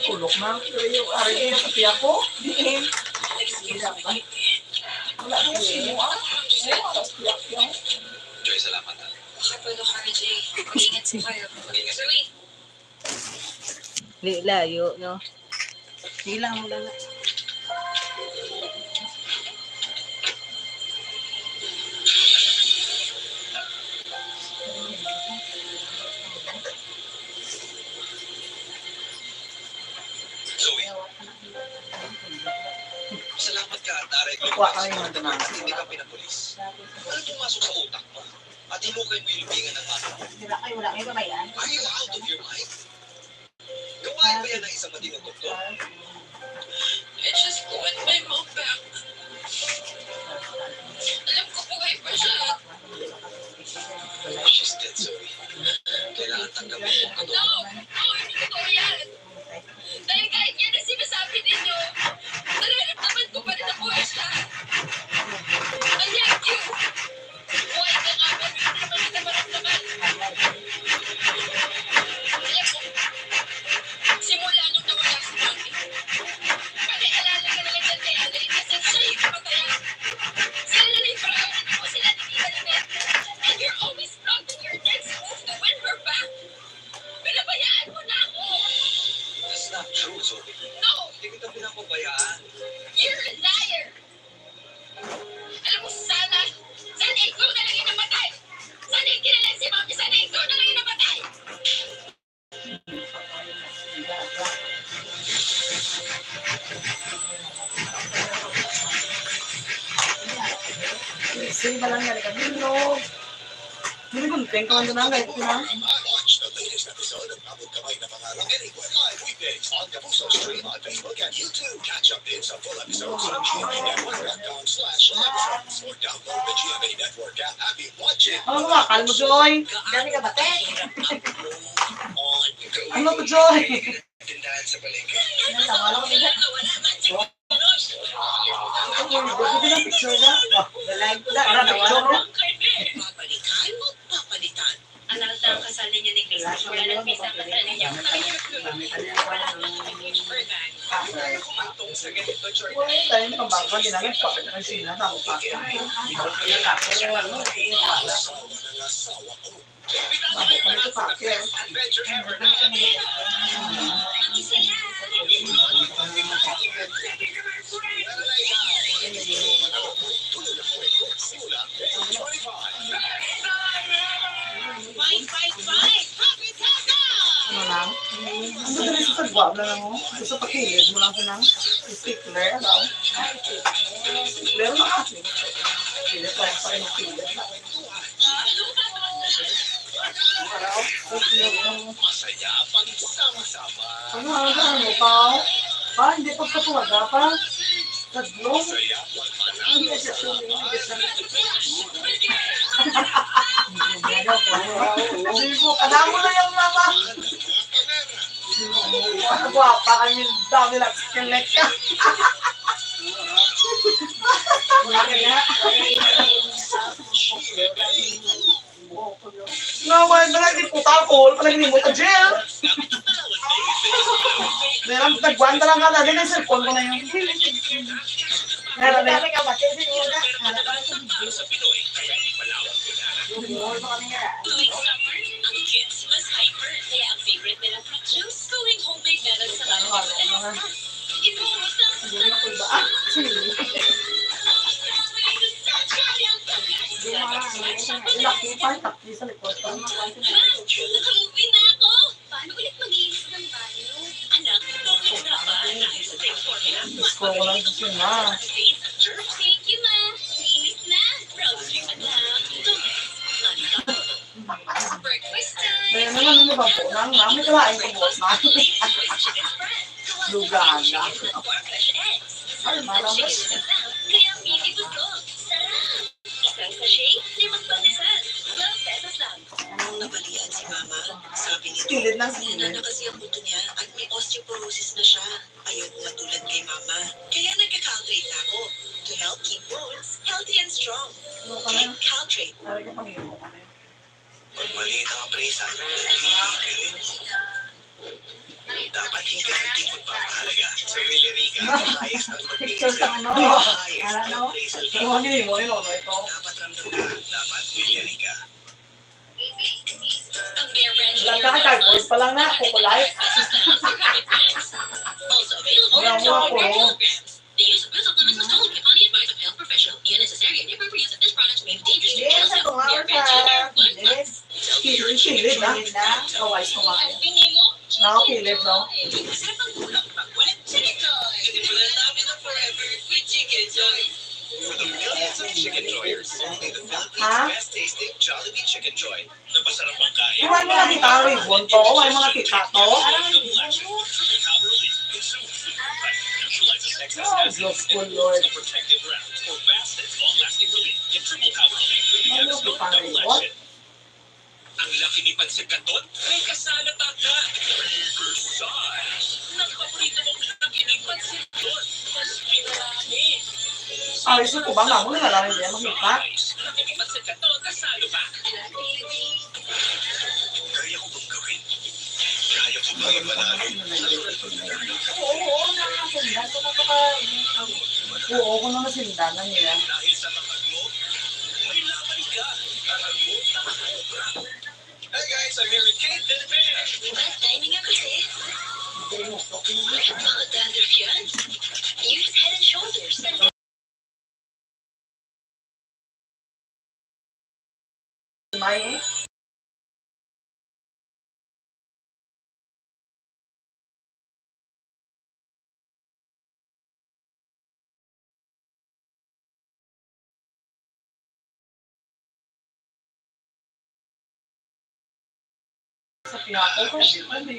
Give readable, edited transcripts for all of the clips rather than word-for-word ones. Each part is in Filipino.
kulok na. Pero yung ari yung sabi ako, diin. Wala na yung sinuha. Joy, salamat. Di layo, no? Hila mo lang. Zoe, salamat ka at naray ko. Kuha kayo ng tanong. Hindi ka pinapulis. Ano pumasok sa utak mo? At hinukay mo yung libingan ng mata mo? Wala kayo babayan. Are you out of your mind? Gawain ba yan ng isang matinong doktor? I just want my mom back. Alam ko buhay pa siya. She's dead, Zoe. Kailangan tanggapin mo ang No! No! Hindi totoo yan! Dahil kahit yan ang sinasabi ninyo, nararamdaman ko pa rin na buhay siya. Unlike you! Buhay ka nga pero hindi naman kita maramdaman. Alam mo, simula nung nawala si Mami, pag-aalala ka na lang dyan kay Annalyn kasi siya yung kamatayan. Sila na yung priority mo, sila nagkikalitin. And you're always plotting your next move to win her back. Pinabayaan mo na ako! That's not true, Zoe. No! Hindi kita pinapabayaan. You're a liar! Alam mo, sana ikaw na lang yung namatay! Sana ikilala si Mami! Sana ikaw na lang yung namatay! Sige ba lang yan? Kabilog. Hindi ko nagpeng ka man kahit na. Watch the latest episode of Abot Kamay na Pangarap anywhere live weekdays on Kapuso Stream on Facebook and YouTube. Catch up in some full episodes on GMANetwork.com/episodes or download the GMA Network app. Happy watching! Ano mga kalmo, Joy? Dami ka ba, te? Ano to, Joy? Tindahan sa palengke. Wala ko nila. Pwede lang picture na. Live ko na. Para picture mo. Papalitan o papalitan? Alam na ang kasal ninyo ni Chris. Wala nang bisa ang kasal ninyo. Kumantong sa ganito, Joy. Wala tayo ng pambago. Hindi namin pakit ng sina. Tamo pa. Hindi ko Asawa ng asawa ko. Adventure ever na. Ano lang? Ano dali sa sagwa na lang mo? Gusto pakilid mo lang ko ng stickler daw. Stickler na kasi. Pilit lang pa rin pilit. Masaya pang sama-sama. Ano pa? Pa, hindi pa katuwaga pa. Taglong. Masaya pang Hindi manalo. siya sumiligit na. Sigo, kadamo na yung mama. Guwapa kami, dami lang skelet ka. Naway na lang, di puta alcohol, palagi ni mo ka jail. Meron, nagwanda lang ka na, din ang cellphone ko na yun. Meron na Dami ka ba, te? Wala. Sa Pinoy, kaya ipalawak ko na. Wala ka nila. Tuwing summer, ang kids mas hyper. Kaya ang favorite nila, juice going homemade meron sa bago. Inuro sa Hindi na ko ba? Ah, sige. Laki pa, takli sa likod. Nakamovie na ako. Paano ulit mag-iinis ng banyo? Anak, okay na ba? Dahil sa take formula. Gusto ko lang gusto na. Thank you, ma. Linis na. Rosary, anak. Breakfast time. Kaya naman ano ba po? Nang namin kalain ko mo. Lugan na. Ay, malamas. Kaya mini busog. Sarap. Isang sachet, 5 pandesal. 12 pesos lang. Nabalian si Mama. Sabi niya, Kilid ng hina kilid. na kasi ang buto niya at may osteoporosis na siya. Ayaw ko matulad kay Mama. Kaya nagka-caltrate na ako to help keep bones healthy and strong. Ano ka Take na? caltrate. Sabi ko panginoon ko na. Pag maliit ang presa, nagigilid. Dapat hindi ka hindi magpapahalaga. Sa Villarica, maayos ang Picture sa ano. Ano? Tumagin mo yun, ano ito? Dapat ramdam ka. Dapat Villarica. Ang Bear Brand Lang ka kay voice pa lang na, kukulay. also available Wala in mo ako. 200 kilograms. The use of blue supplements is told upon the advice of health professional. The unnecessary and improper use of this product may be dangerous to Yes, child's ito health. nga Bear ako Brand sa Junior, 1 month. Yes. Kilid na. Kawais ko nga. Bini mo? Nakakilid, no? Masarap ang tulog pag walang chicken joy. Hindi mo lang namin ng forever with chicken joy. For the millions of chicken joyers, only the Philippines' Huh? best tasting Jollibee Chicken Joy. Napasarap ang kain. Kung may mga kita ribbon to, may mga kita to. Oh, Diyos ko, Lord. Ano ko pang ribbon? Ang laki ni Pansit Canton, may kasalat ka. Precise. Nakapaborito mong laki ni Pansit Canton. Mas pinarami. Ah, isip ko ba nga mo na lang hindi makita? Laki ni Pansit Canton, kasalo ba? Kaya ko bang gawin? Kaya ko bang ipanalo? Oo, nakasundan ko na ito ka. Oo, kung naman sindanan niya. Dahil sa matag mo, may laban ka. Tarag mo, sobra. Hey guys, I'm here with Kate and Bea. Bad timing nga kasi. Baka dandruff yan. Use Head and Shoulders. May sa pinako ko, hindi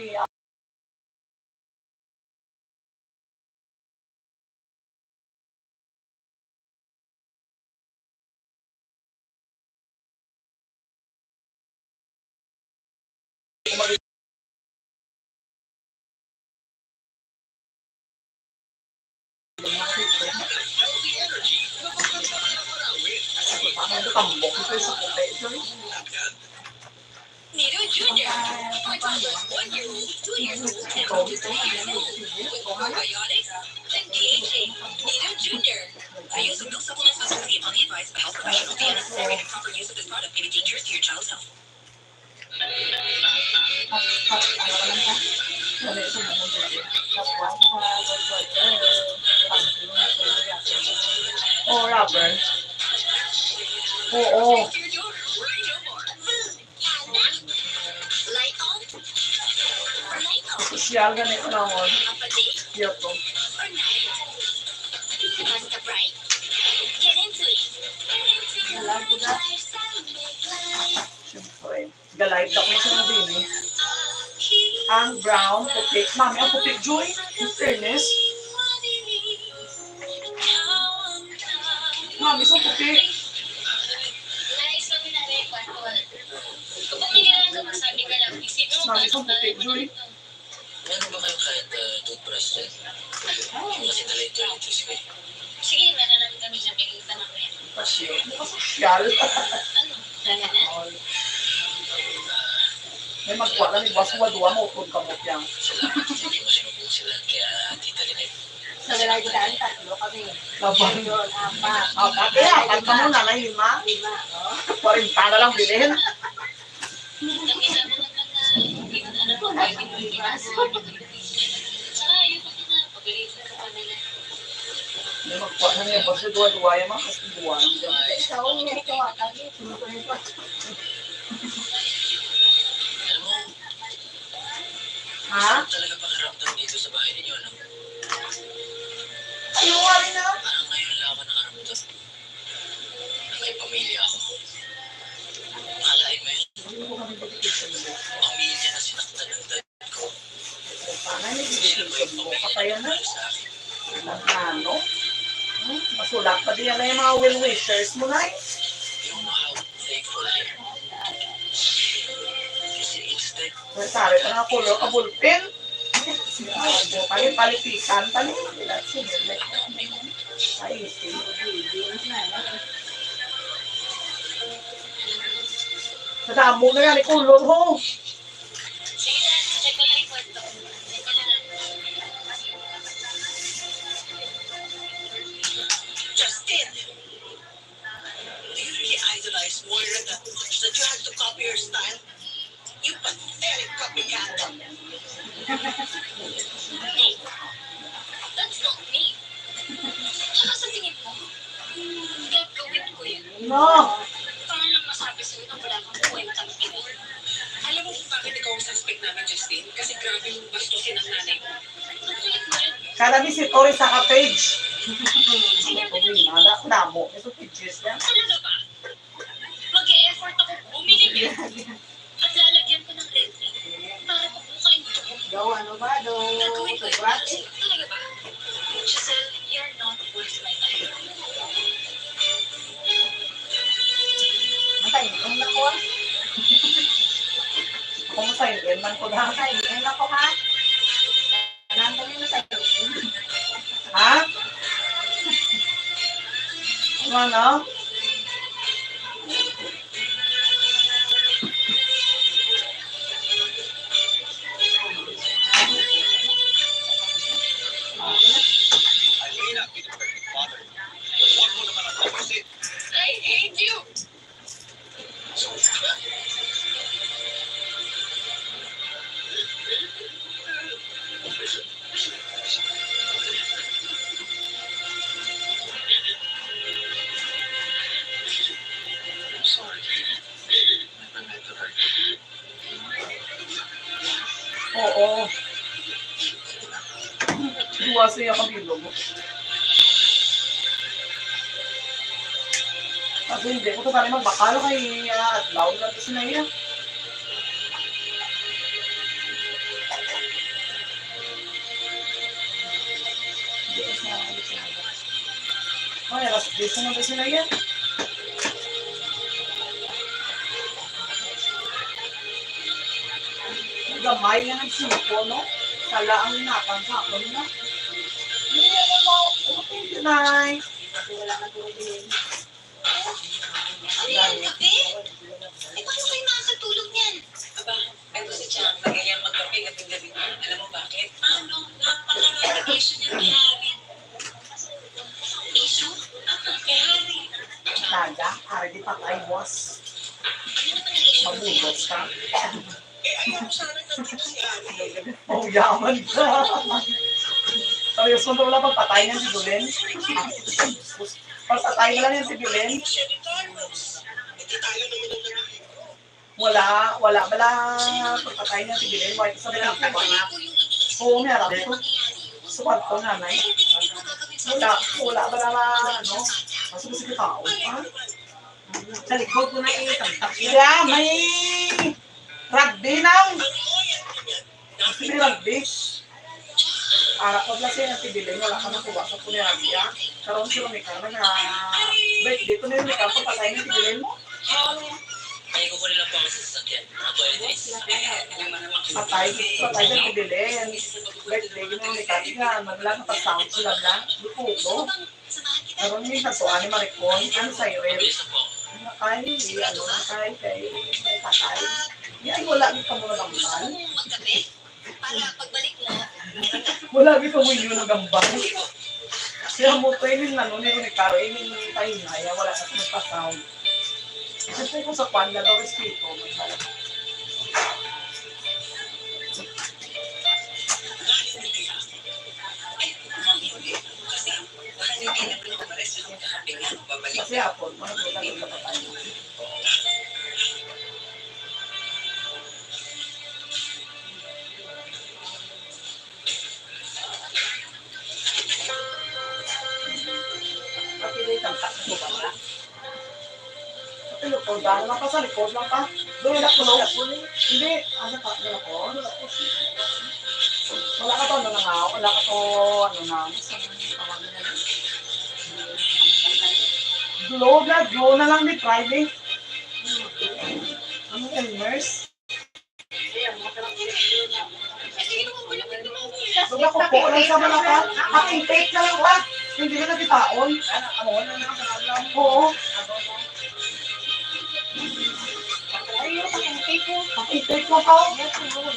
tambok ito sa puti. Nido Jr. For toddlers 1 year old, 2 years old, and up to 3 years old. With probiotics and DHA. Nido Jr. The use of milk supplements must be upon the advice of a health professional. The unnecessary and improper use of this product may be dangerous to your child's health. Oh, rubber. Oo. Taste your joy. Worry no more. Light on. Light on. Social ganito naman. Up a day Kyoto. or night. Basta bright. Get into it. Alam ko na. Siyempre. Galive na ko yung sinabing eh. Ang brown, puti. Mami, ang puti, Joy. In fairness. Mami, sa puti. Nais kami na rin kwartuan. Kapag may kailangan ka, masabi ka lang. Isipin mo Mami, sa puti, Joy. Meron ba kayong kahit toothbrush din? Kasi nalate toilet juice ko eh. Sige, mananami kami sa pagkita namin. Kasi, social. Ano? Nanganan? May magkuha lang, iwas-wadua mo, upod ka mo yan. Salamat hindi mo sinubong sila kaya Tita Lynette. Sa galay ko daan, tatlo kami. Laban. Yun, apat. Kaya, pagka mo na, 5. 5. 40 na lang bilhin. Ang isa mo naman na, hindi mo na alam kung bakit mo iwas. Saka, yun pa na, pag-release na sa kanila. May magkuha na niya, kasi duwa-duwa yan, mga kasi duwa. Ikaw, may ikaw ata. Alam mo, Ha? saan talaga pakiramdam dito sa bahay ninyo, no? Ayaw nga rin na. Parang ngayon lang ako nakaramdam. May pamilya ako. Akalain mo yun, pamilya na sinaktan ng dad ko. Sana Sila nag-ibigay ba yung mo. pamilya Katayan na na. para sa akin? Ano? Masulat pa din yan na yung mga well-wishers mo na eh. You know how thankful I am. Kasi instead, Sabi pa nga color ka bulpin. Palipikan. Ay, Nadamo na yan, color ho. Sige na, check ko lang yung kwarto. that much that you had to copy her style? You pathetic copycat. Hey, that's not me. Tsaka sa tingin mo, gagawin ko yun. No! Para lang masabi sa'yo na wala kang kwentang ina. Alam mo kung bakit ikaw ang suspect namin, Justine? Kasi grabe yung bastusin ang nanay mo. Ang kulit mo rin. Kada visitor sa ka-page. Sinabi na Nada, damo. Ito pages yan. talaga ba? Mag-e-effort ako bumili niya at lalagyan ko ng red ring para pabukain ito. Daw, ano ba? Daw, Gagawin ko yun. grabe. Talaga ba? Giselle, you're not worth my time. Matay, ang nako. Kung sa'yo, yan man ko na. Matay, ang nako ha. Nandang yun sa iyo. Ha? Ano? I may not be the perfect father. Huwag mo naman ang tapusin. I hate you! I'm sorry. Never meant to hurt you. Oo. Duwa siya kabilo mo. Kasi hindi ko ito pala magbakalo kay Adlaw na ito sinaya. Ay, alas 10 na ito sinaya. Gamay na nagsuko, no? Sala ang napan sa akin, no? Hindi, ano mo? Thank you, Nay. Wala na tulog din. Ano yung kape? Eh, paano kayo makakatulog niyan? Aba, eto si Chang, nagayang magkape gabi-gabi. Alam mo bakit? Ano? Napaka-rare issue niya kay Harry. Issue? Kay Harry. Taga, hardy patay, boss. Ano naman ang issue? Mabudos ka. Eh, ayaw ko sana nandito si Harry. Oh, yaman ka. Seryoso na wala pagpatay niyan si Dulen. Pagpatay na lang yan si Dulen. Siya ni Carlos. Hindi tayo naman ang narinig. Wala pagpatay niyan si Dulen. White sa bilang ko. Hindi ko yung iniisip. Oo, meron ko. Mangyayari yun. Suwad ko, nanay. Hindi ko gagawin sa Wala ba na ano? Masuk sa tao, ha? Sa likod ko na itamtak siya. Yeah, may rugby nang. Ang lawyer ko niyan, May rugby. Ko lang siya ng tibilin. Wala ka nakuha sa punerabya. Karoon si Romika na dito na yung Romika. Pagpatay ng tibilin mo. Kaya ko po nila po ako sa sasakyan. Mga toiletries. Patay ng tibilin. Birthday yun yung Romika. Tingnan, maglang pa-sound sila lang. Lupugo. Samahan kita. Karoon yung natuan ni Maricon. Ano sa'yo, eh? Mabilis na po. Nakay, kay tatay. Yan, wala yung kamura ng Gusto mahal. mo magkape? Para pagbalik mo, Wala yung kamura ng gambang. Kaya mo to yung ano ni Ricardo, yung pahinaya, wala na sa magpa-sound. Kasi kung sa kwan na daw, respeto. kasi baka hindi naman umalis yung kakape nga. Babalik. Kasi hapon, mga buta yung kapatay. Kapili kang takbo ba ba? Kasi lukod, dahil lang pa sa likod lang pa. Doon na kulong. Hindi, ano pa, doon ako. Wala ka to, ano na nga, wala ka to, ano na, sa tawagin na yun. Glow na lang ni Friday. Ano Elmers? Huwag ako po lang sa malakas. Aking take na lang ba? Hindi na nagkitaon. Ano na lang sa ablaw? Oo. Ay, yung pakintay ko. Aking take na ka. Yes, siguro.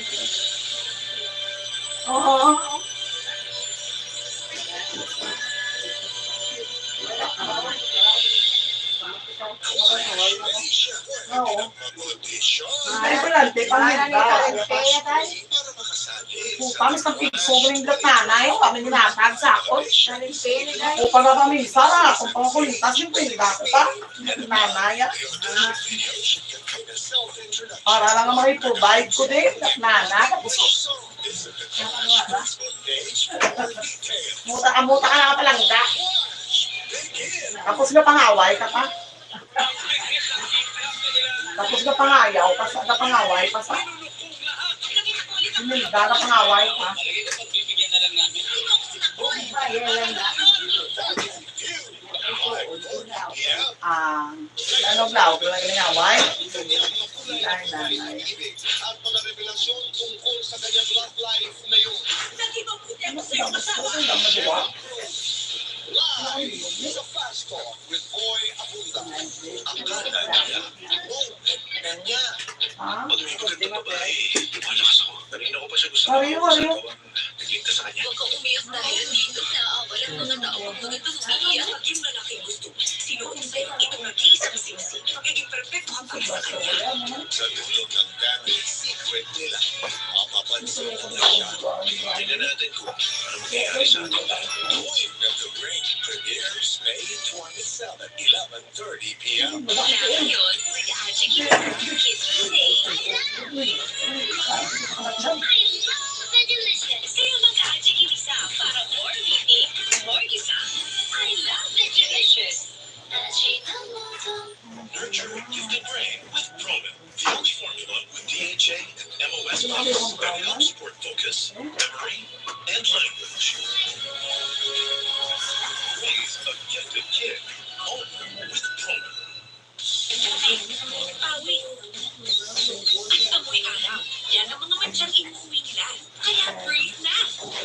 Oo. Oo. Competition Ay, palante, Para ni panghinda. Kalenteya tayo. para makasali Pamis ng pigso, galing nanay, kami ninatag sa akon. Kalenteya ni tayo. Upang na kami, Sara, kung pangkulitas yung pindato pa. Nanay, para lang makiprovide ko din, at nanay, tapos muta ka na kapalangga. Tapos na pangaway ka pa. Tapos na pangayaw, na pangaway pa sa. Hinilda na pangaway pa. Ano blaw, kung nag-ingaway? Nanay. at mga revelasyon tungkol sa kanyang love life ngayon. Nag-ibabuti ako sa iyong Tapos asawa. ko, lang nagawa. Live sa Fast Talk with Boy Abunda. Akala niya, na niya. Ha? Pag may magandang babae, lumalakas ako. Kanina ko pa siya gusto Ariyo. nagligtas sa kanya. Huwag kang umiyak dahil dito sa walang mga tao ang magandang umiiyak. Pag yung lalaking gusto, sinuot sa'yo itong nag-iisang singsing. Magiging perfecto ka para sa kanya. Sa dulo ng family secret nila, mapapansin mo na siya. Tingnan natin kung ano mangyayari sa atin. Queen of the Ring premieres May 27, 11:30 p.m. Ngayon, mag-aajig yung kids today. The delicious. Kaya mag-aajig yung isa para more meaty, more gisa. I love the delicious. Nurture gifted brain with Promin, the only formula with DHA and MOS vitamins that help support focus, memory, and language. Raise a gifted kid, all with Promin. Pawi. Amoy araw. Yan ang mga matsyang inuwi nila. Kaya freeze na.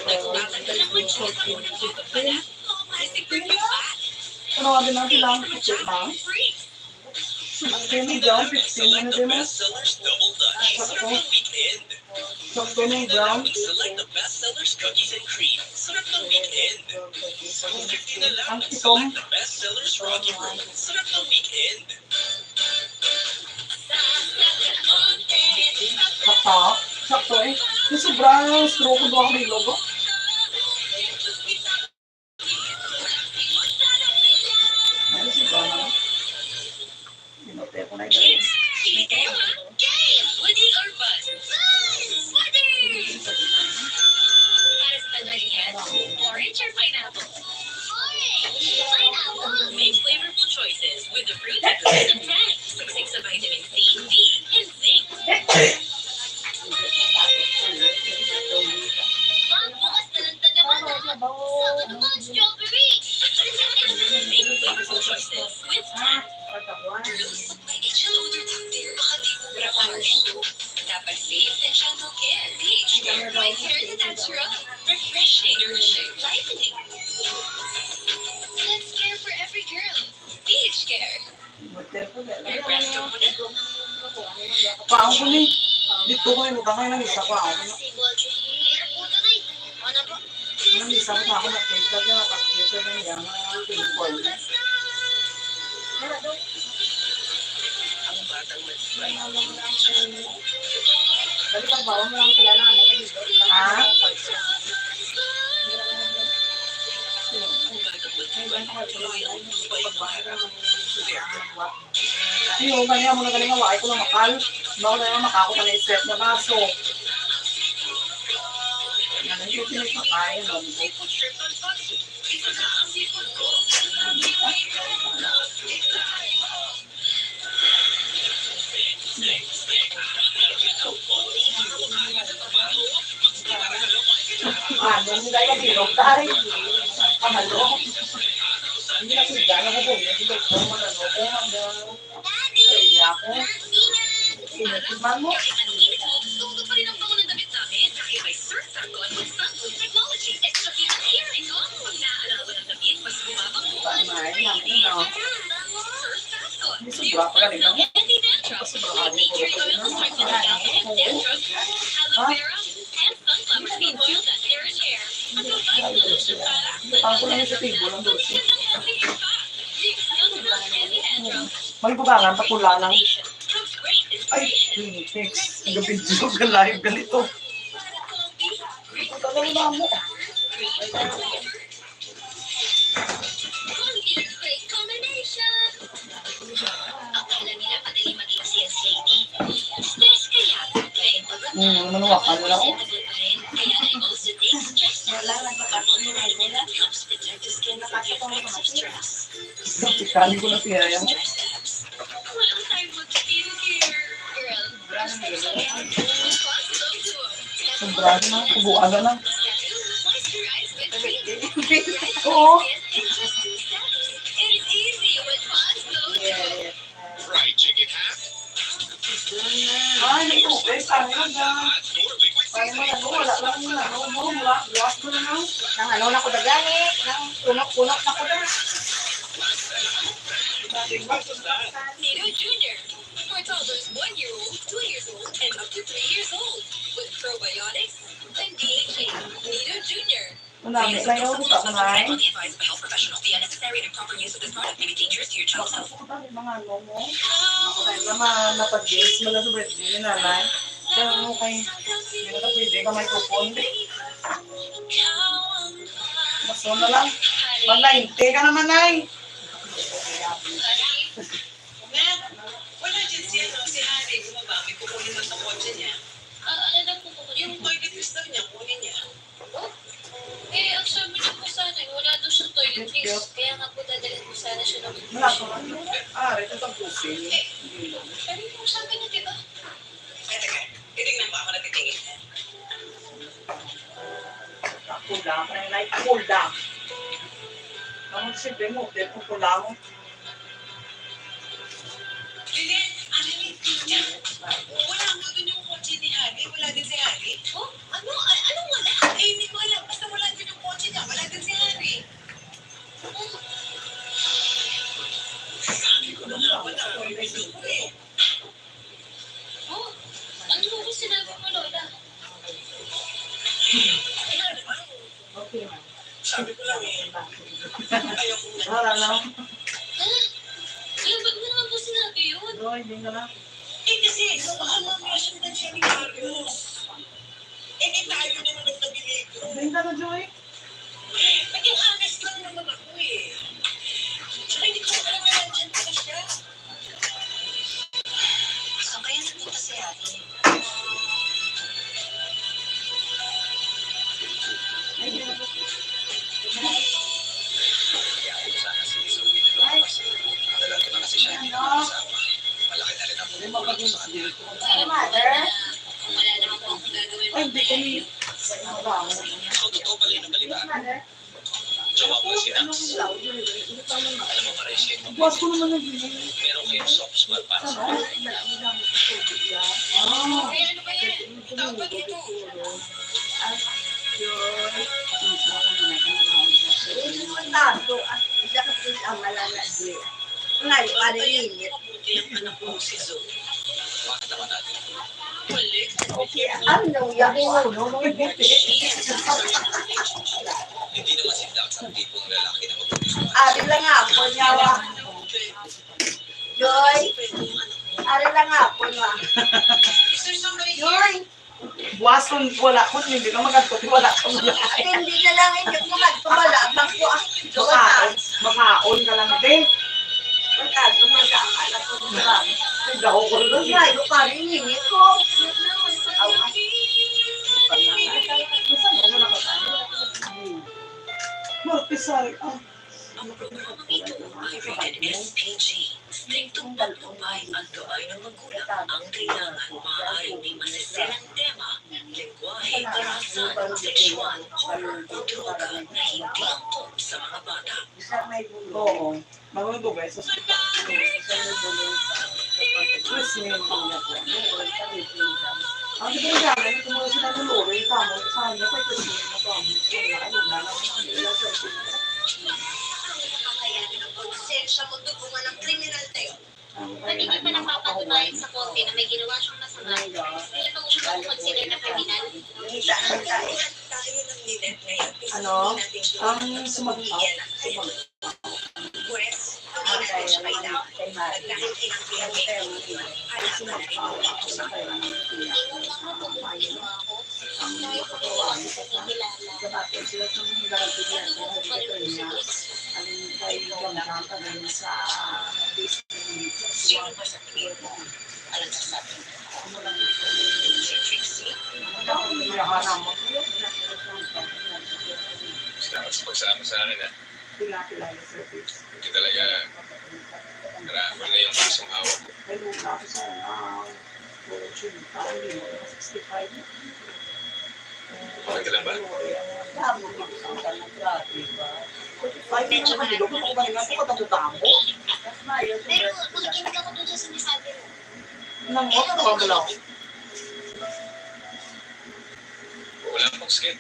Nagtatanggal ang matya sa unang bago pa na. Mga plastic perfect pa. Ano nga din natin lang, picture na. Freeze. 15 brown, 15 ano din mo? Bestsellers Double Dutch. Sarap ng weekend. Sakto na yung brown. Select the bestsellers cookies and cream. Sarap ng weekend. $2.50 na lang. Ang itong. Select the bestsellers Rocky Road. Sarap ng weekend. Sakto. Sakto eh. Yung sobrang stroke ko doon may logo. Ano si Donna? Pinote ko na yun. Kids, hindi kayo ha? Game! Woody or bust? Woody! Para sa tanghalian, orange or pineapple? Orange! Pineapple! Make flavorful choices with the fruit that goes in 10. Siksik sa vitamin C, D, and zinc. Mom, bukas talanta naman ha? Sabi naman, strawberry! Make flavorful choices with 10. May HL doctor, baka di mo preparation. Dapat safe and gentle care. PH Care, my hair is natural. Refreshing, nourishing, lightening. Let's care for every girl. PH Care. Refresh mo na. Paang ko ni. Dito ko yung utang kayo ng isa pa ako. Ano po? Nang isa pa ako na cake na nakakita na niya mga pinpoint. Ang batang Balik ang bawang mo lang sila na ano. Ha? Yung kanya mo na galing away ko na makal. No, na yung makako na i-set na baso. Yan yung pinagpakain. Ano, hindi tayo bilog tayo. Pamalo. Hindi na sila na ko. Hindi ko ko manalo ko hanggang kaya ko. Sinatiman mo. Todo pa rin ang bango ng damit namin dahil may Surf Factor with Suncool Technology. Extra heat and hearing. Pag naaalala ng damit, mas bumabang mo. Paano na? Surf Factor. Hindi sobra pa kanina mo. Anti-dandruff. Make your toilet start with alcohol, dandruff, aloe vera, and sunflower seed oil that nourishes hair. Ang provide solution para Ang ko na yung sa table ang dulce. healthy hair pa. Use Young Blood Anti-Dandruff. May bugangan, papula lang. Proves great Ay, inspiration. text. Nag-video ka live ganito. Para coffee. Ito talaga mo. Colgate great combination. Akala nila madali maging sales lady. Stress kaya dahil pagod Manuwakal lang ako. pa rin. Kaya I also take stress test. Helps protect the skin from the effects of stress. Kali ko na siya yan. Stress apps. Walang time mag-skincare. Girl, brush your teeth. Sobrang na. Kubuaga na. Moisturize with Oo. It's easy with Fossil. Fried chicken half, Ay, nag-okay. Paano yun na? hot or liquid Paano mo seasoning. na? Wala lang mo na. Buwas ko na lang. Nang ano na ko na gani. Nang punok-punok na ko na. Nido Jr. For toddlers 1 year old, 2 years old, and up to 3 years old. With probiotics and DHA. Nido Jr. Manami na yun. Sa kanay. the advice of a health professional. The unnecessary and improper use of this product may be dangerous to your child's health. Ako tayo mga ano mo. Ako tayo naman napag-gaze mo na sa birthday ni nanay. Kaya mo kay, hindi na pwede ka may kupon. Baso na lang. Mag-90 ka naman, Nay. Wala dyan siya, no? Si Harry, bumaba, may kukunin lang sa kotse niya. Ano daw po po? Yung toilet crystal niya, kunin niya. Eh, ang sabi niyo po sana, wala daw siya toilet mix. Kaya nga po dadalhin po sana siya ng... Wala ko lang. Ito ang pusin. Pero yung sabi niya, di ba? Ay, teka, titignan pa ako natitingin. Cool down. Parang like cool down. Ang siyempre mo, di po pula mo. Hindi, Annalyn, dyan. Wala mo dun yung kotse ni Harry. Wala din si Harry. Oh, anong wala? Eh, hindi ko alam. Basta wala din yung kotse niya. Wala din si Harry. Sabi ko na nga, wala. Wala ko eh. Oh, ano po sinabi mo, Lola? Wala naman. Okay na. Sabi ko lang eh. Ayaw ko na. Wala na. Kaya ba't mo naman po sinabi yun? Doy, hindi ka na. Eh kasi, baka mamaya sundan siya ni Carlos. Eh di tayo naman nagpabiligo. Hindi ka na, Joy. Naging honest lang naman ako eh. Tsaka hindi ko alam na nandyan pala siya. Saan kaya nagpunta si Ate? Kaya ko sana si Zoe na lumabas. Madalang ko na kasi siya hindi nakakasama. Malaki na rin ang pagkukulang ko sa kanya. Hey, mother. Wala naman po akong gagawin. Ay, hindi kami. So, totoo pala yung nabalitaan. Mother. Jowa ko si Nax. Alam mo, Marisha, Buwas ko naman ng gini. meron kayong soft spot para sa akin. Kaya ano ba yan? Dapat ito. Tanto, isa ka po ang malala di. Ngayon, paninit. Mabuti ang anak ko si Zoe. Bakit naman natin? Mali. Okay, ano, yung inuno, mga buti. Hindi naman si Dax ang tipong lalaki na magugustuhan. Ari lang ako, nyawa. Joy, ari lang ako, nyawa. Is there somebody here? Joy, Buwas kung wala ko, hindi ka magkakot, wala ka malaki. hindi na lang hindi ko magtumala. Bangko ako. Makaon ka lang din. Pagkatumaga, akala ko marami. Daw ko rin. Ngayon, paninit ko. Martisal. Ang programang ito ay rated SPG. Striktong pagtupay at gabay ng magulang ang kailangan. Maaaring may masasirang tema, lengguwahe, karahasan, sexual, horror o droga na hindi angkop sa mga bata. Oo. Magandang beses. Ang di ko gamit, kung mga sila ng loro, yung tamo, sa amin, kay Christine, na tamo, ano na, Kakayanin ang konsensya mo dugungan ng kriminal na yun. At hindi pa napapatunayan sa korte na may ginawa siyang masama. Hindi pa mo siya consider na kriminal. Kita ang tayo. Tayo ng Linet ngayon. Ano? Ang sumagot. Pwes, hindi natin siya kailangan. kay Mari. At dahil kinangkihan niya ito, alam ko na rin ang ito sa kanya. Ingon lang na tubig mo ako. Kahit ko lang sa kakilala. Dapat sila sa mga darating yan. Ano ko pa rin sa is. Ang kayo lang kami sa Sino ba sa tingin mo ang nagsasabi mo? Si Trixie? Salamat sa pagsama sa akin, ha. Pila-pila yung service. Hindi talaga marami na yung pusong hawak ko. May lupa ako sa fortune. Parang hindi mo 65. Okay ka lang ba? Medyo Pero Pero makikinig ako dun sa sinasabi mo. Wala pang skate.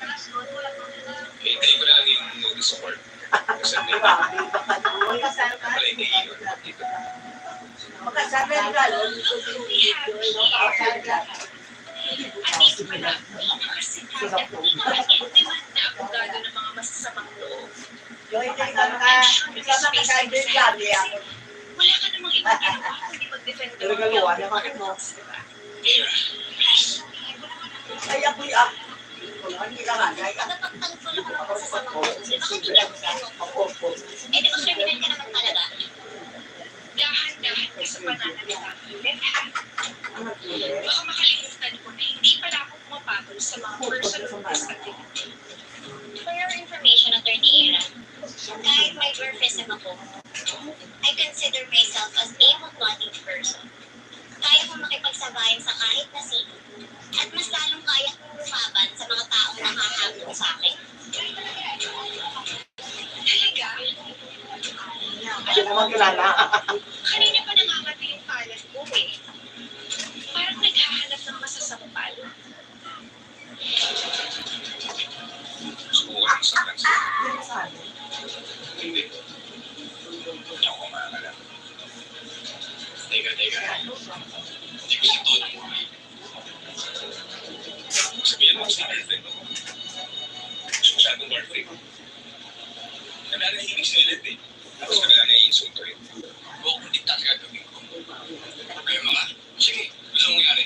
Hintayin ko na lang yung notice of work. Kasi hindi pala hindi yun. Dito. At dito pa lang, makasikat at in-demand na abogado ng mga masasamang loob. Wala ka namang ibang ginawa kundi mag-defend ng mga criminals, di ba? Mira, please. Napagtanggol ako ng masasamang loob. Bakit hindi ako sino? Eh, di ba criminal ka naman talaga? Dahan-dahan ka sa pananalita. Left hand. Baka makalimutan ko na hindi pala ako pumapatol sa mga personal disagreement. For your information, Attorney Ira, kahit may dwarfism ako, I consider myself as able-bodied person. Kaya kong makipagsabayan sa kahit na sino. At mas lalong kaya kong lumaban sa mga taong nakahabol sa akin. Talaga? Kanina pa nangangati yung kalat ko eh. Parang naghahanap ng masasampal. Subukan mo sa transa. Hindi. Hindi ako kumakala. Teka. Hindi ko si Tono mo. Sabihan mo sa girlfriend mo. Masyadong girlfriend. Nananahimik si Lilith eh. Tapos ka na nai-insulto eh. Oo, kung diktat ka gawin ko. Kaya mga, sige, ano nangyari?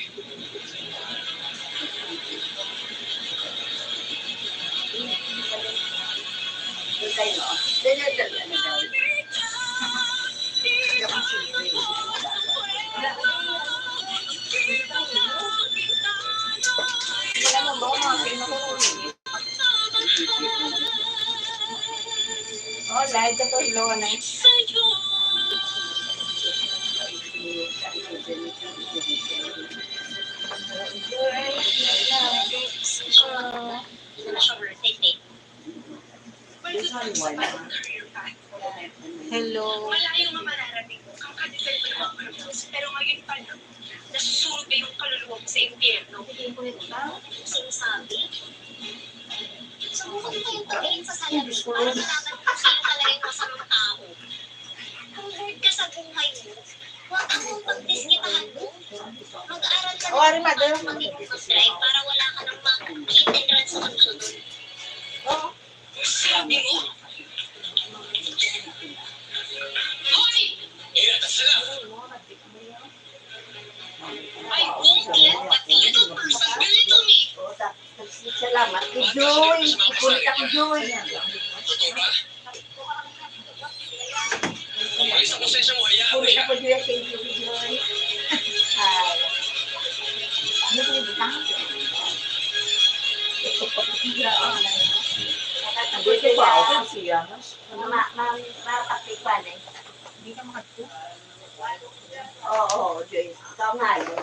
Live ka to, ilo na. Naka-birthday date. Well, doon sa bagong career path ko. Hello. Malayong mamararating ko kang kadefend ng mga criminals. Pero ngayon pa lang, nasusunod na yung kaluluwa ko sa impyerno. Sinasabi. Subukan mo kayong tumingin sa salamin para malaman kung sino talaga yung masamang tao. Kung hurt ka sa buhay mo, huwag akong pagdiskitahan mo. Mag-aaral ka Ari, na mother. paano magiging mag-drive para wala ka nang ma-hit and run sa kasunod. Sabi mo? Hoy! Tapos na. I won't let that little person belittle me! Salamat. Joy. Ipunta ko, Joy. Totoo ba? Ang isang konsensya mo, hayaan mo Punta siya. ko, Joy. Thank you, Joy. Ay. Ano ko yung butang? Dito pa ako siya. Mapaktikpan eh. Hindi ka makatulog. Oo, Joy. Ikaw nga yun.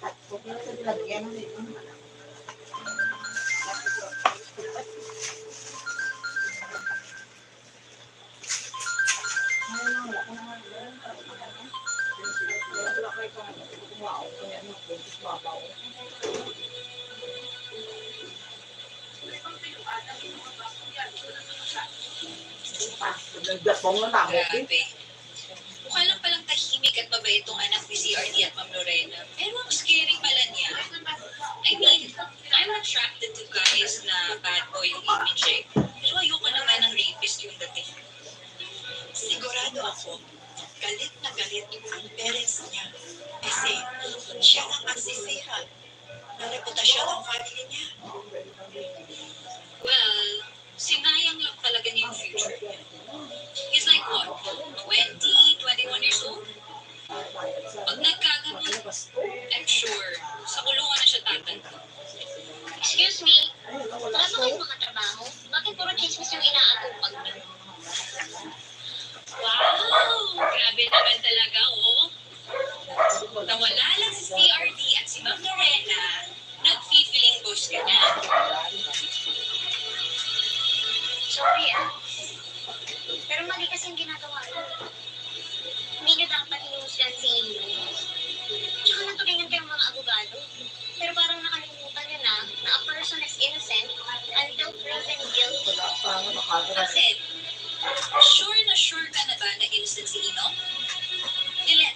At kung ano sa nilagyan ng ito. Grabe. Mukha lang palang tahimik at mabait itong anak ni CRD at Ma'am Lorena. Pero ang scary pala niya. I mean, I'm attracted to guys na bad boy yung image eh. Pero ayoko naman ng rapist yung dating. Sigurado ako, galit na galit ang parents niya. Kasi siya ang nagsisira ng reputasyon ng family niya. Well, sinayang lang talaga niya yung future niya. He's like what? 20, 21 years old? Pag nagkaganon, I'm sure, sa kulungan na siya tatanggap. Excuse me, wala ba kayong mga trabaho? Bakit puro chismis yung inaatupag niyo? Wow! Grabe naman talaga, oh. Nawala lang si CRD at si Ma'am Lorena, nag-feeling boss ka na. Sorry pero mali kasi yung ginagawa niyo. Hindi niyo dapat hinusgan si Ilo. Tsaka natulingan kayong mga abogado. Pero parang nakalimutan niyo na a person is innocent until proven guilty. Bakit? Sure ka na ba na innocent si Ino? Dylan,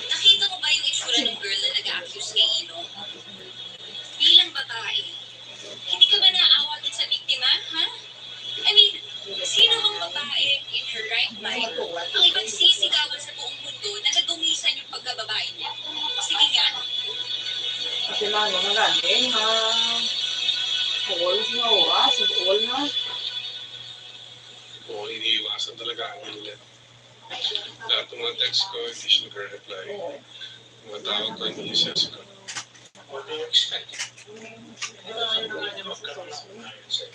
nakita mo ba yung itsura ng girl na nag-accuse kay Ino? Bilang babae, hindi ka ba naawa din sa biktima, ha? I mean, sino bang babae in her right mind ang ibang sisigawan sa buong mundo na nadumisan yung pagkababae niya? Sige nga. Kasi na, mga galing, ha? Pukul sa oras, pukul na. Oo, iniiwasan talaga ang nila. Lahat ng mga text ko, hindi siya nag-reply. Mga tawag ko, hindi siya sasagot. What do you expect? Ayaw naman niya magkaroon ng unayan sa'yo.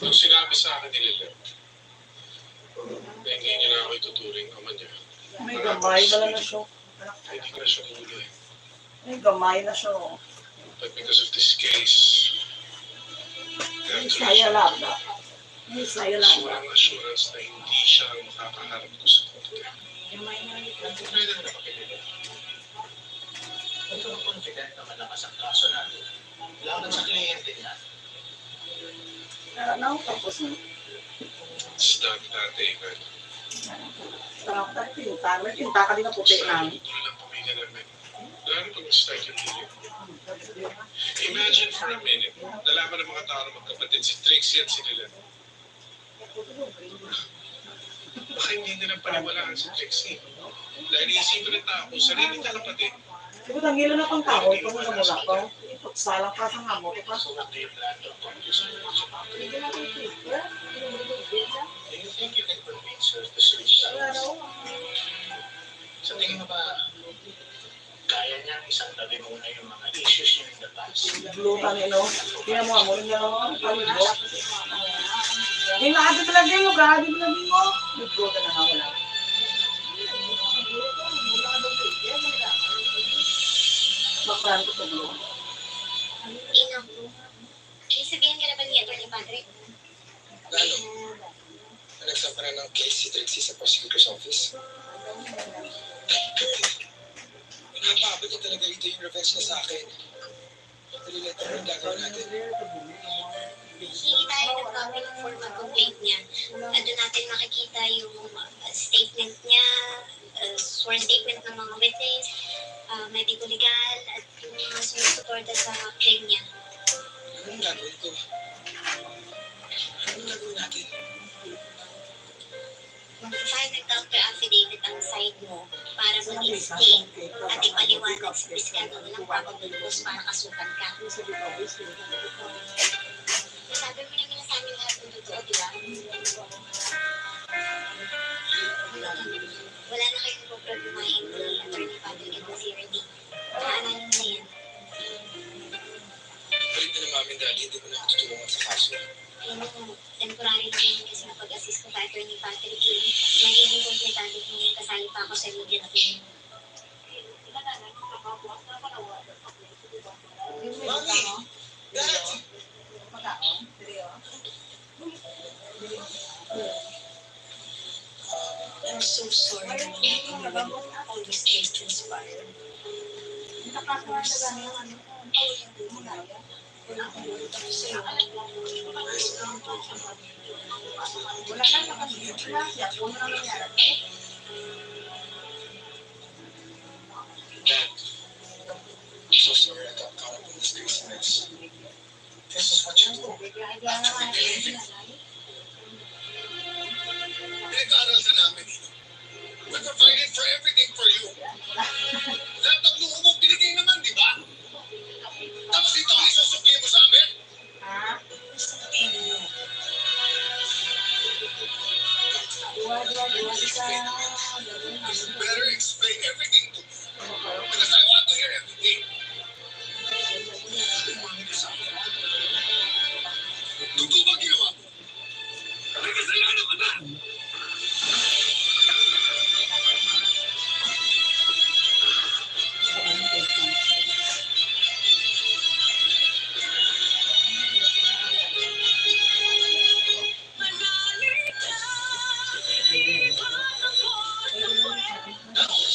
Nung sinabi sa akin ni Lila, na hindi niya na ako ituturing ama niya. May gamay pala na siya. Hindi ko na siya huli. May gamay na siya. But because of this case, May saya lang na. May saya lang na. walang assurance na hindi siya ang makakaharap ko sa korte. Pwede mo na pakilala. Ito ang confident na malakas ang kaso natin. Laban sa kliyente niya. Ano, tapos na. It's not that, David. Dapat tinta. May tinta ka din na puti na. Tuloy ng pamilya namin. Lalo pag start yung video. Imagine for a minute, nalaman ng mga tao na magkapatid si Trixie at si Lila. Baka hindi nila paniwalaan si Trixie. Dahil iisipin ng tao kung sarili niya kapatid. Diba tangilan na pang tao, ito mo na mula ko. Ipagsalang ka sa hamot. Sulat na yung plan to accomplish sa Hindi natin picture. Do you think you can convince her to switch sides? Sa tingin mo ba, kaya niyang isang tabi muna yung mga issues niya in the past? Blutan ino. Kaya mo amo rin naman. Palibot. Hindi na ate talaga yung gagi na mo. Blutan na nga wala. Makran ko sa blutan. Ino, sabihin ka na ba ni Atty. Patrick? Lalo, na nagsampa na ng case si Trixie sa prosecutor's office. Napaabot niya talaga rito yung revenge niya sa akin. Dali na ito ang gagawin natin. Hingi tayo ng copy ng formal complaint niya. At doon natin makikita yung statement niya, sworn statement ng mga witness, medical legal, at yung mga sumusuporta sa claim niya. Anong gagawin ko? Anong gagawin natin? Mag-file ng counter affidavit ang side mo para mag-instate at ipaliwanag sa piskal na walang probable cause para kasuhan ka. Sabi mo naman na sa amin lahat ng totoo, di ba? Wala na kayong problemahin ni Atty. Patrick at si RD. Naalala mo na yan. Balik na ng mami daddy, hindi mo na ako tutulungan sa kaso. Temporary lang yun kasi napag-assist ko kay Atty. Patrick. Magiging kompletado kung kasali pa ako sa media na film. Mami! Dad! I'm so sorry that all these things transpired. Dad, I'm so sorry I got caught up in this crazy mess. This is what you do. After we believe it, You better explain everything to me. Because I want to hear everything. Totoo ba ginawa mo? May kasalanan ka ba?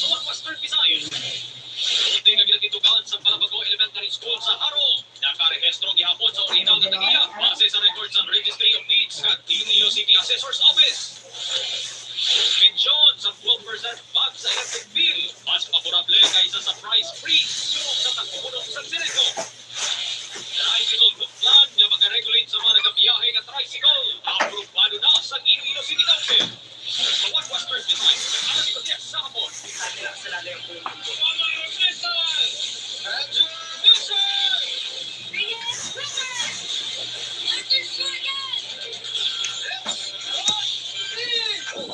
Sa Western Visayas, unti na ginatitugan sa Palabago Elementary School sa Haro. Nakarehistro gihapon sa orihinal na tagiya base sa records ng Registry of Deeds at Iloilo City Assessor's Office. Suspensyon sa 12% back sa electric bill. Mas favorable kaysa sa price freeze sulong sa tagpupunong sa Seneco. Tricycle route plan nga mag-regulate sa mga nagabiyahe ng tricycle. Aprobado na sa Iloilo City Council. Sa Western Visayas, alas 10 sa hapon.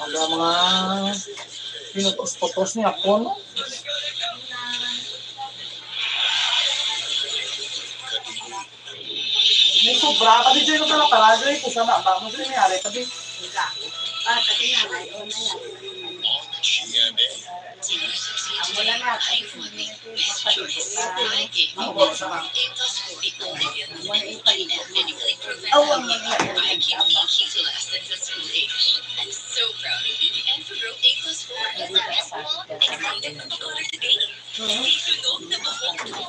Mga pinutos-putos niya po, no? May sobra. Pati dyan yung pala dyan. Kung saan ba mo dyan nangyari. Pati Pati nga na yun. Wala na. I'm so proud of you. And for Girl A plus 4 is the best mom excited na pag-order today. Sunog na buhok ko.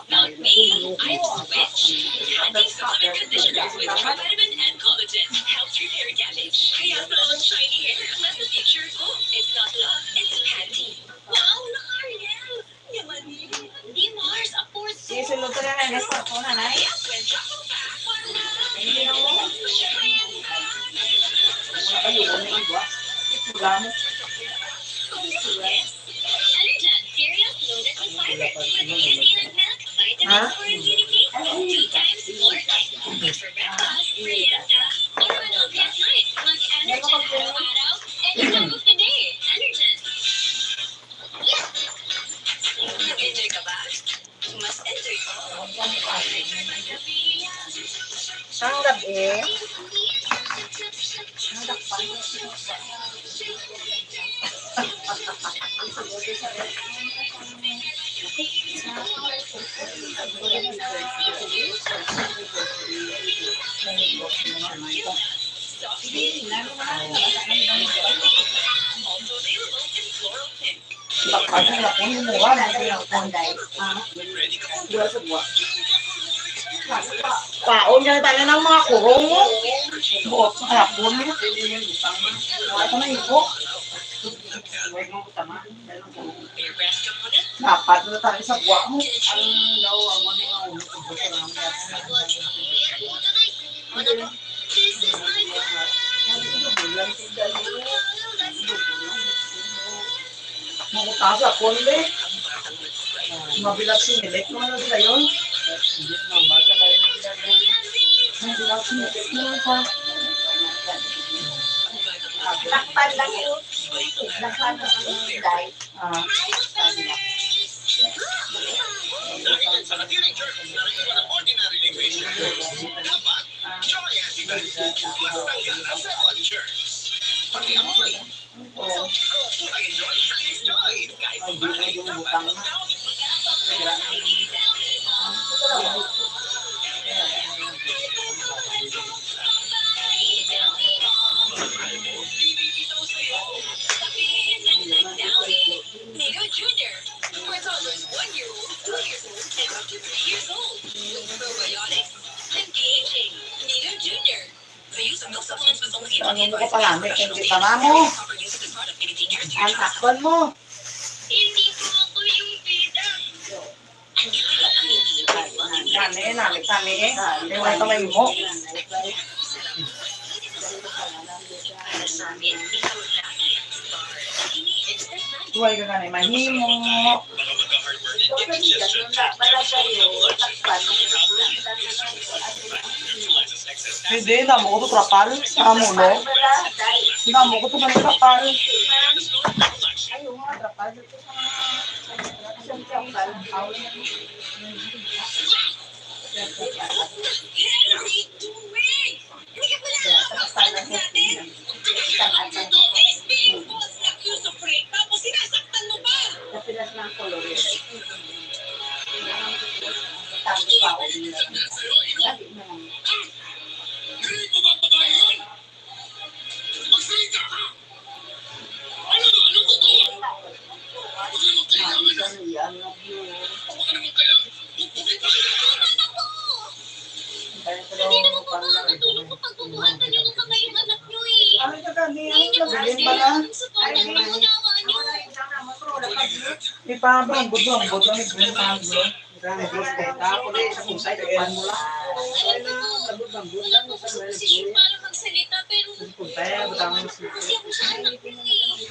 Not me. I'm Switch. Handy soft conditioner with vitamin and collagen. Helps repair damage. Kaya sa long shiny hair, unless the future ko. It's not love, it's panty. Wow, Ariel! Yaman din. Di Mars, a fourth soul. sulod ko na na. Next pa po na, na. Kaya kwenta ko pa. Hindi na mo. Ay, wala na iba. Wala mo. Energen cereals loaded with fiber, with creatine and milk, vitamins for immunity, 2 times more egg. Good for breakfast, merienda, or an obvious night. Mag Energen araw-araw, any time of the day. Energen. Nag-enjoy ka ba? Mas enjoy ko. Ang gabi. Also available in floral pink. Bakit na po yung mura na yung panday. Paon niya tayo ng mga kurong mo. Buot sa hapon. Ito na ibo. May rest ka muna. Dapat na tayo sa buwa mo. This is my Makuta sa konde. Mabilat sinilik mo na sila yun. Mabilat sinilik mo na sa... Lakpan lang yun. Lakpan lang yun. Dahil. Dahil sa natiring church na rin ng ordinary equation, dapat joy antibiotic matanggal sa one church. Pati amoy. I enjoy Chinese joy. Kahit bakit dapat Nido Jr. For toddlers 1 year old, 2 years old, and up to 3 years old. With probiotics and DHA. Nido Jr. The use of milk supplements was only able to Ano ko pala, may hindi pa na mo. proper use of this product may be dangerous to Ang your child. takban mo. Hindi ko ako yung bida. Ang hirap ang hindi. Nani, nani. Ewan ka may mo. Duway ka ganay, mahimo. mga magka-heartburn and indigestion. Malagay yun. Lakpan. Neutralizes excess Hindi, namo ko to trapal. Namo, no? Namo ko to man trapal. Ayaw nga, trapal. Isang trapal. What are you doing? Hindi ka pala nakakasalamat natin. Ito is being falsely accused of rape, tapos sinasaktan mo pa. Napilas na ang kolorya. Hindi ko ba babae yun? Magsalita ka! Ano totoo? Huwag naman kailangan na. Huwag ka naman kailangan. Bukit pa ka. Hindi naman po makakatulong kapag bubuhatan niyo ng mga yung anak niyo eh. Ano ka gani? Hindi niyo po Ano kasi ba na? yung support ng mga unawa niyo. Ipabang, budong, budong, budong. Ako na sa kung sa'yo, iwan mo lang. Alam ko po, wala po kasi posisyon para magsalita pero kasi ako sa anak niyo eh.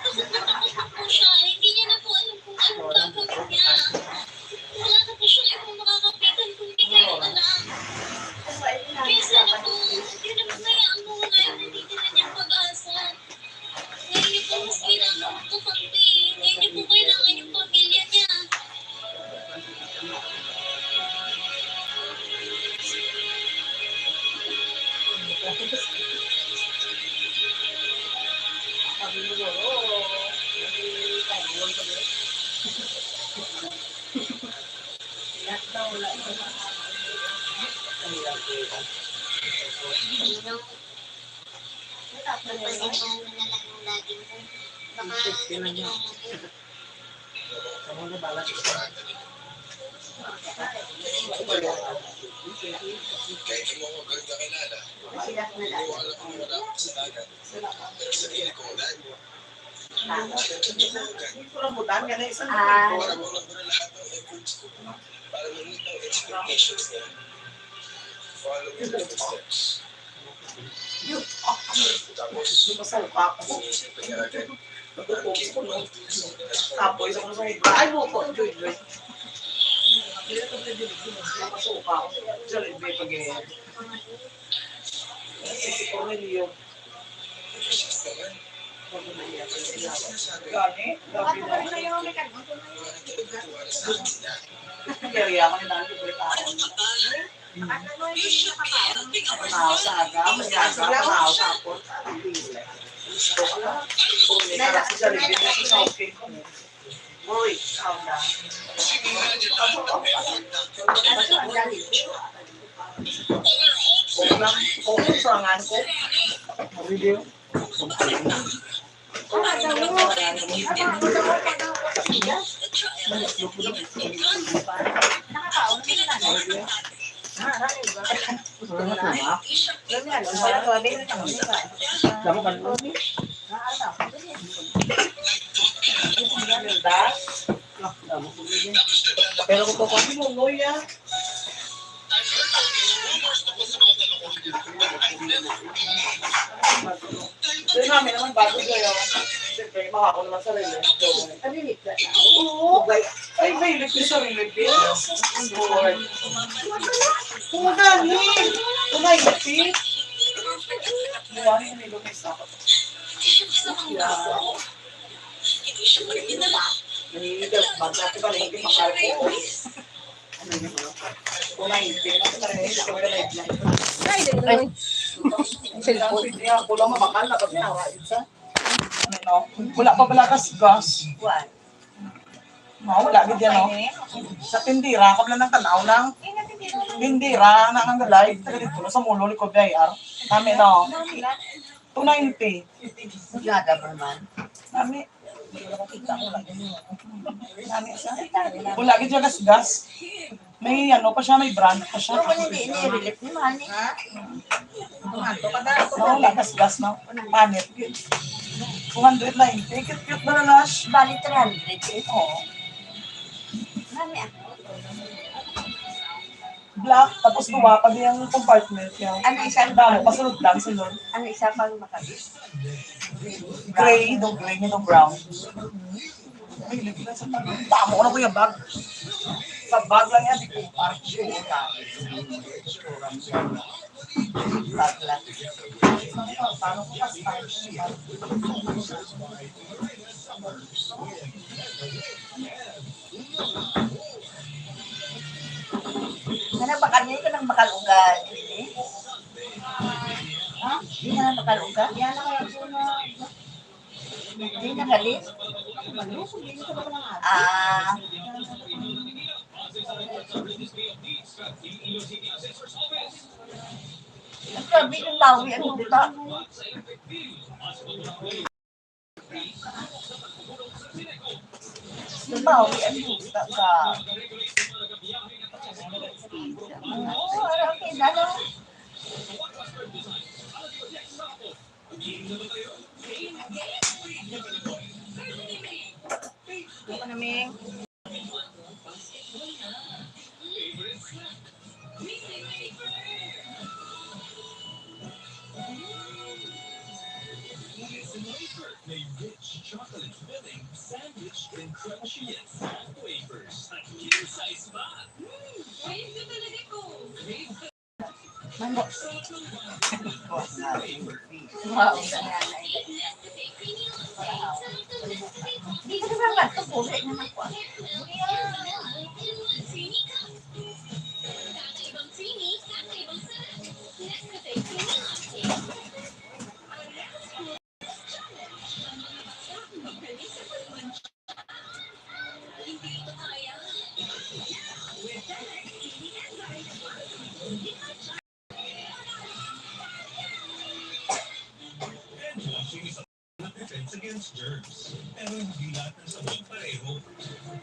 Takot na takot po siya. Hindi niya na po alam kung anong gagawin niya. Wala na po siyang ibang makakapitan kundi kayo na lang. Kaya sana po, yun ang hayaan mo na yung natitira niyang pag-asa. Ngayon niyo po mas kailangan ito kampi. Ngayon niyo po kailangan yung pamilya niya. Kahit hindi mo ako galing kakilala, wala akong wala akong kasalanan. Pero sa tingin ko, dahil mo, Rambutan ka na isang para mo lang na lahat ng efforts ko. Para ma-meet ang expectations niya. Follow your footsteps. Tapos, Masauka ko. iniisipin niya agad. Tapos ako sa iba. Ay, mo po. Joy. Hindi ito pwede masauka ko. Sa libe pag-iyan. Si Cornelio. Gani? Gabi na. Kaya ako ni Nando ko ako. Manaw sa aga, manaw sa hapon. Gusto ko lang. Kung may karasi sa libe na sa okay. Boy, calm down. Kung sangan ko. Video. Pero kung kasi mo loya. Doon namin naman bago sa'yo. Siyempre, makako naman sa relief. Oo. Ay, may relief sa relief. Lord. Kung gani. Tumayipit. Buwan mo nilo may sakot. Hindi siya marinala. Nanginigap. Banta ko ba na hindi makarpo. Tumayipit. Ako na live na. Ay, cellphone. Ako lang mamakal na kasi nakain sa. Wala pa pala gas. Wala din yan, no? Sa tindira, kabla ng tanaw ng tindira, ang live, dito sa mulo ni Kobyayar. Nami, no? 290. Gada ba man? Nami. Nami siya. Wala din siya gas. May ano pa siya, may brand pa siya. Nirelip ni Manny. Wala gas, no? Panit. 290. Cute na lalas. Bali 300. Oo. Mami ah. Black, tapos luwapag yung compartment niya. Ano isang Damo, pasunod lang sunod. Ano isa pang makabis? Gray, no gray niya, no brown. Ay, lagi lang sa bag. Tama ko na ko yung bag. Sa bag lang yan, di ko park. Bakla. Paano ko kasi Ano ba kanina ka nang makalugan? Ha? Hindi na nang makalugan? Yan na kaya po na... Hindi na galit? Ah... Ang sabi ng lawi, ano ba? Ang lawi, ano ba? Oo, okay na lang. Ano namin? May rich chocolate filling, sandwiched in crunchyest wafers. At king size pa. Crave ko talaga ko. Manda. Wow, Nescafe Creamy Latte. hindi ko na lang ito. Buhay na ako. Creamy cup. Kakaibang creamy, kakaibang sarap. Nescafe Creamy Latte. Hindi ito kaya. Washing is a defense against germs. Pero hindi lahat ng sabon pareho.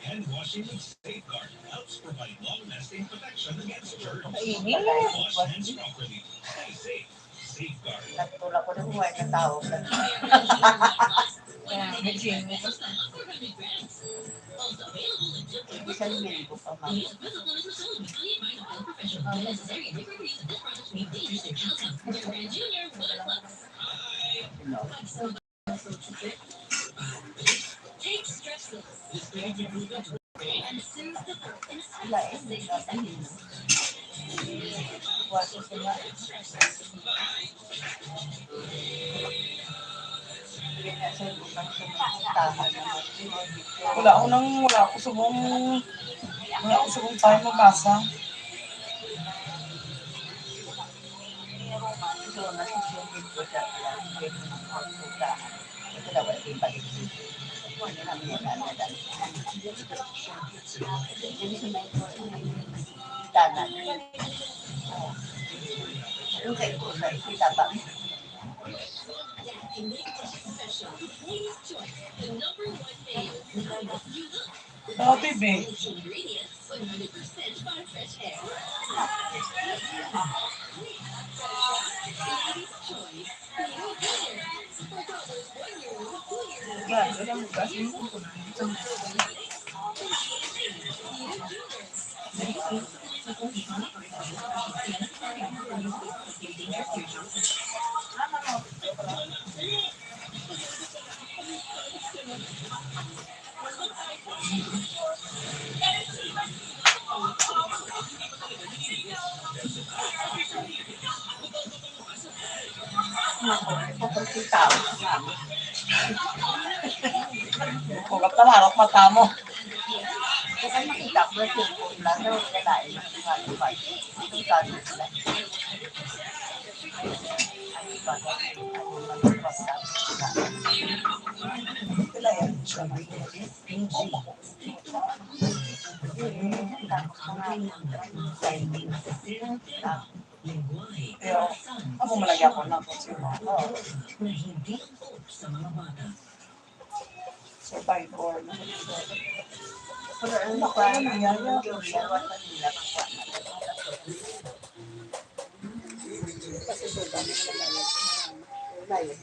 Hand washing with Safeguard helps provide long-lasting protection against germs. Kainin. Wash hands properly. Stay safe. Safeguard. Nagtulak ko ng buhay na tao. Isang linggo pa man. Take stress and soothe the throat in Wala eh. 60 seconds. Waso sila. Hindi na sa lupang sumitahan naman. Wala ako subong tayo mabasa. So, nasusunod ko siya. Ito daw ay balik. Ano namin yung daladan. Tanan. Ano kayo po sa isita ba? Dati, be. Yan, wala mo kasi. Huwag ka larap mata mo. Kasi makita ko yung cellphone lang, pero kailangan yung mga device. Yung gano'n sila. Ano ba? Ano mag-WhatsApp? Sila yan. Pero, ako malagyan ko na po siya. Survivor. Pero ano pa, nangyari yung gawin nila kasi so dami na layo.